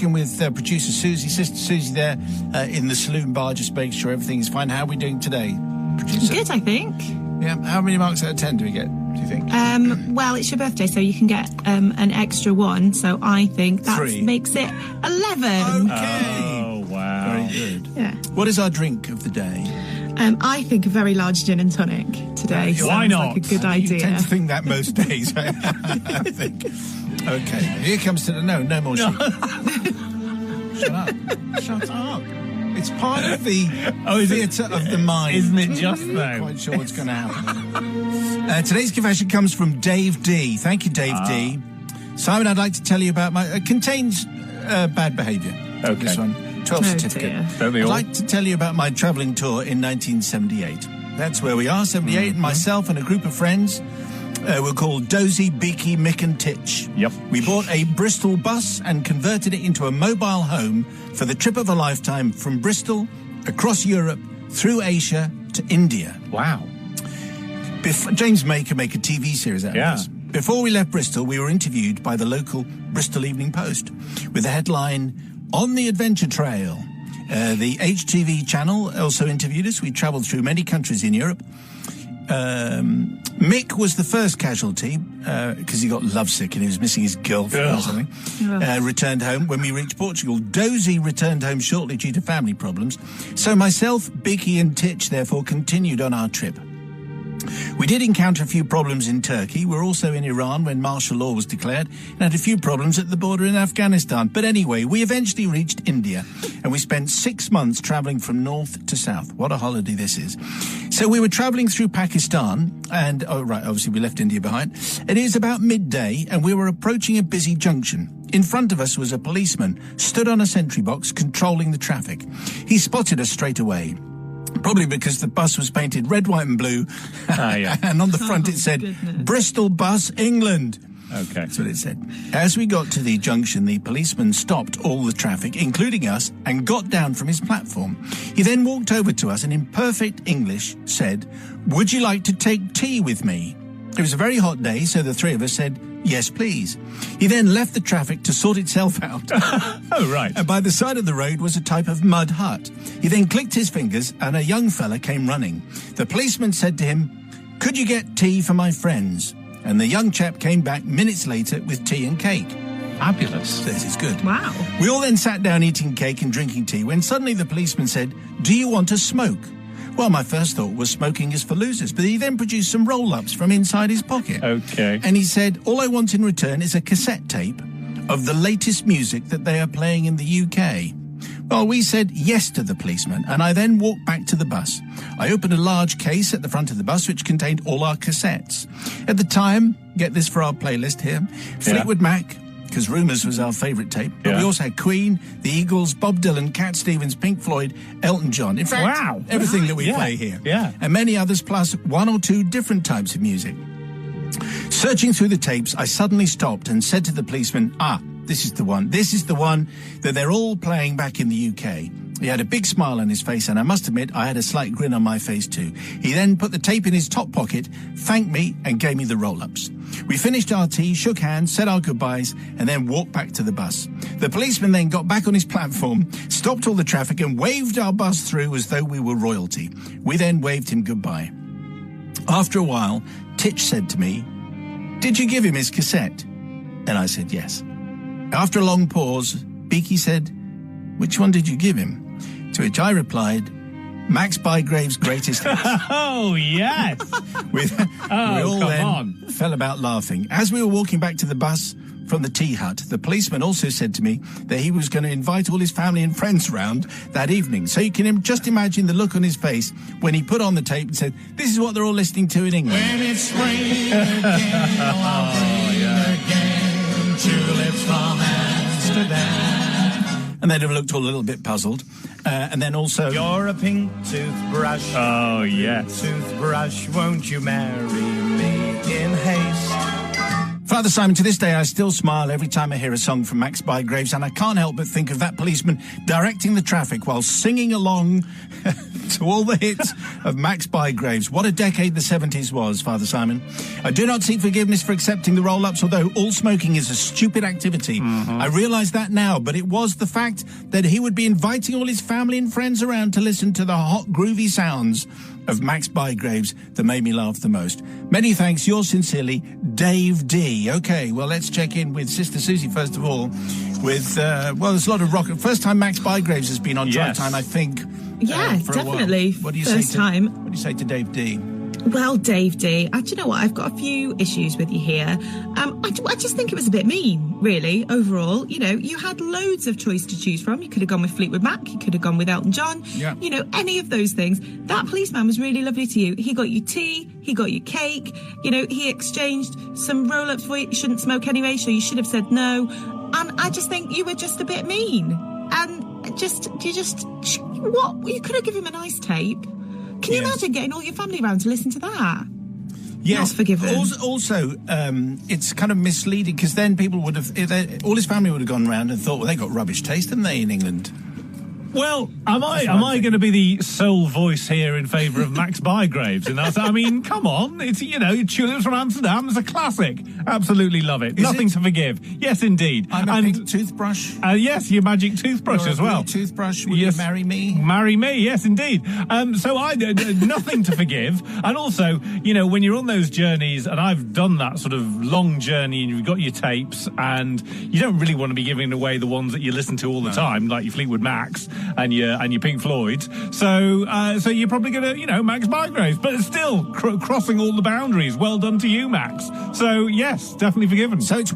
in with producer Susie, Sister Susie there in the saloon bar, just making sure everything is fine. How are we doing today, producer? Good, I think. Yeah, how many marks out of 10 do we get, do you think? Well, it's your birthday, so you can get an extra 1, so I think that makes it 11. Okay. Oh, wow. Very good. Yeah. What is our drink of the day? I think a very large gin and tonic today. Why Sounds not? like a good idea. You tend to think that most days, I think. Okay, here comes to the... No more shit. Shut up. Shut up. It's part of the theatre of the mind. Isn't it just I'm though? not quite sure what's going to happen. Today's confession comes from Dave D. Thank you, Dave D. Simon, I'd like to tell you about my... It contains bad behaviour. Okay. This one. 12 certificate. Don't they I'd all? like to tell you about my travelling tour in 1978. That's where we are, 78, and myself and a group of friends were called Dozy, Beaky, Mick and Titch. Yep. We bought a Bristol bus and converted it into a mobile home for the trip of a lifetime from Bristol, across Europe, through Asia to India. Wow. James May could make a TV series out of Yeah. this. Before we left Bristol, we were interviewed by the local Bristol Evening Post with the headline, "On the Adventure Trail." The HTV channel also interviewed us. We travelled through many countries in Europe. Mick was the first casualty because he got lovesick and he was missing his girlfriend or something. Returned home when we reached Portugal. Dozy returned home shortly due to family problems. So myself, Beaky and Titch therefore continued on our trip. We did encounter a few problems in Turkey. We were also in Iran when martial law was declared and had a few problems at the border in Afghanistan. But anyway, we eventually reached India and we spent 6 months travelling from north to south. What a holiday this is. So we were travelling through Pakistan and, obviously we left India behind. It is about midday and we were approaching a busy junction. In front of us was a policeman stood on a sentry box controlling the traffic. He spotted us straight away. Probably because the bus was painted red, white and blue. And on the front it said, goodness. Bristol Bus, England. Okay. That's what it said. As we got to the junction, the policeman stopped all the traffic, including us, and got down from his platform. He then walked over to us and in perfect English said, "Would you like to take tea with me?" It was a very hot day, so the three of us said, "Yes, please." He then left the traffic to sort itself out. Oh, right. And by the side of the road was a type of mud hut. He then clicked his fingers and a young fella came running. The policeman said to him, "Could you get tea for my friends?" And the young chap came back minutes later with tea and cake. Fabulous. This is good. Wow. We all then sat down eating cake and drinking tea when suddenly the policeman said, "Do you want to smoke?" Well, my first thought was smoking is for losers, but he then produced some roll-ups from inside his pocket. Okay. And he said, "All I want in return is a cassette tape of the latest music that they are playing in the UK." Well, we said yes to the policeman, and I then walked back to the bus. I opened a large case at the front of the bus, which contained all our cassettes. At the time, get this for our playlist here, Fleetwood Mac, because Rumours was our favourite tape. But we also had Queen, the Eagles, Bob Dylan, Cat Stevens, Pink Floyd, Elton John. In fact, everything that we play here. Yeah. And many others, plus 1 or 2 different types of music. Searching through the tapes, I suddenly stopped and said to the policeman, this is the one. This is the one that they're all playing back in the UK. He had a big smile on his face, and I must admit, I had a slight grin on my face too. He then put the tape in his top pocket, thanked me, and gave me the roll-ups. We finished our tea, shook hands, said our goodbyes, and then walked back to the bus. The policeman then got back on his platform, stopped all the traffic, and waved our bus through as though we were royalty. We then waved him goodbye. After a while, Titch said to me, "Did you give him his cassette?" And I said yes. After a long pause, Beaky said, "Which one did you give him?" To which I replied, "Max Bygrave's greatest hits." Oh, yes. We all then fell about laughing. As we were walking back to the bus from the tea hut, the policeman also said to me that he was going to invite all his family and friends round that evening. So you can just imagine the look on his face when he put on the tape and said, "This is what they're all listening to in England." When it's spring again, I'll bring again tulips from Amsterdam. And they'd have looked all a little bit puzzled. And then also... "You're a pink toothbrush. Oh, yes. Toothbrush, won't you marry me in haste?" Father Simon, to this day, I still smile every time I hear a song from Max Bygraves, and I can't help but think of that policeman directing the traffic while singing along to all the hits of Max Bygraves. What a decade the 70s was, Father Simon. I do not seek forgiveness for accepting the roll-ups, although all smoking is a stupid activity. I realise that now, but it was the fact that he would be inviting all his family and friends around to listen to the hot, groovy sounds of Max Bygraves that made me laugh the most. Many thanks, yours sincerely, Dave D. OK, well, let's check in with Sister Susie, first of all, with, there's a lot of rock. First time Max Bygraves has been on Drive Time, I think. Yeah, for definitely. What do you First say time. What do you say to Dave D? Well, Dave D, do you know what? I've got a few issues with you here. I just think it was a bit mean, really, overall. You know, you had loads of choice to choose from. You could have gone with Fleetwood Mac. You could have gone with Elton John. Yeah. You know, any of those things. That policeman was really lovely to you. He got you tea. He got you cake. You know, he exchanged some roll-ups for you. You shouldn't smoke anyway, so you should have said no. And I just think you were just a bit mean. And what? You could have given him a nice tape. Can you imagine getting all your family around to listen to that? Yes. Not forgiven. Also, it's kind of misleading because then people would have, all his family would have gone round and thought, well, they got rubbish taste, haven't they, in England? Well, am I going to be the sole voice here in favour of Max Bygraves? And I mean, come on, it's Tulips from Amsterdam is a classic. Absolutely love it. Nothing to forgive. Yes, indeed. I'm a pink toothbrush. Yes, your magic toothbrush as well. Toothbrush. Will you marry me? Marry me. Yes, indeed. So I nothing to forgive. And also, when you're on those journeys, and I've done that sort of long journey, and you've got your tapes, and you don't really want to be giving away the ones that you listen to all the time, like your Fleetwood Macs and your Pink Floyds. So you're probably going to, Max Bygraves, but it's still crossing all the boundaries. Well done to you, Max. So yes, definitely forgiven. So it's